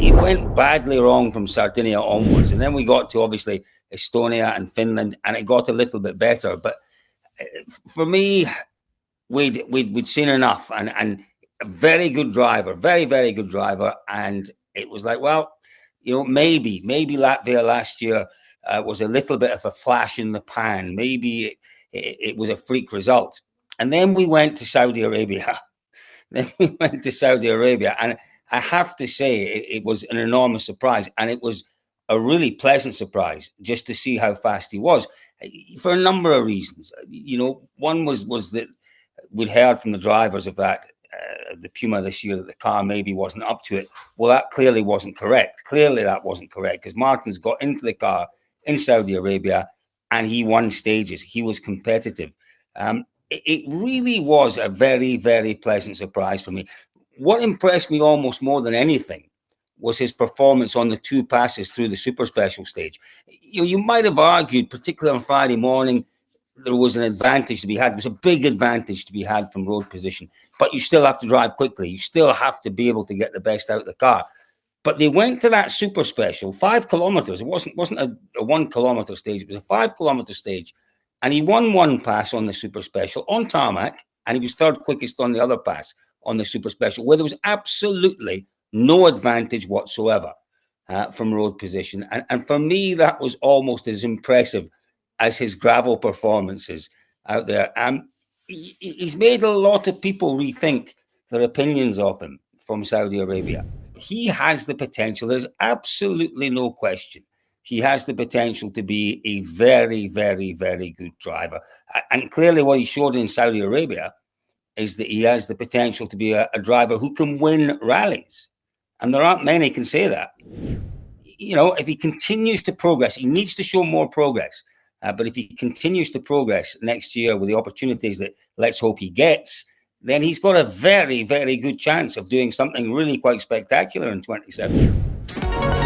it went badly wrong from Sardinia onwards. And then we got to obviously Estonia and Finland, and it got a little bit better. But for me, we'd seen enough, and a very good driver, very, very good driver. And it was like, well, you know, maybe Latvia last year was a little bit of a flash in the pan. Maybe it was a freak result. And then we went to Saudi Arabia. And I have to say it was an enormous surprise, and it was a really pleasant surprise just to see how fast he was, for a number of reasons. You know, one was that we'd heard from the drivers of that the Puma this year that the car maybe wasn't up to it. Well, that clearly wasn't correct. Because Martin's got into the car in Saudi Arabia and he won stages. He was competitive. It really was a very, very pleasant surprise for me. What impressed me almost more than anything was his performance on the two passes through the super special stage. You might have argued, particularly on Friday morning, there was an advantage to be had. There was a big advantage to be had from road position, but you still have to drive quickly. You still have to be able to get the best out of the car. But they went to that super special, 5 kilometers. It wasn't a 1 kilometer stage. It was a 5 kilometer stage. And he won one pass on the super special on tarmac, and he was third quickest on the other pass on the super special, where there was absolutely no advantage whatsoever from road position. And for me, that was almost as impressive as his gravel performances out there. He's made a lot of people rethink their opinions of him from Saudi Arabia. He has the potential. There's absolutely no question. He has the potential to be a very, very, very good driver. And clearly what he showed in Saudi Arabia is that he has the potential to be a driver who can win rallies. And there aren't many can say that. You know, if he continues to progress, he needs to show more progress. But if he continues to progress next year with the opportunities that let's hope he gets, then he's got a very, very good chance of doing something really quite spectacular in 2027.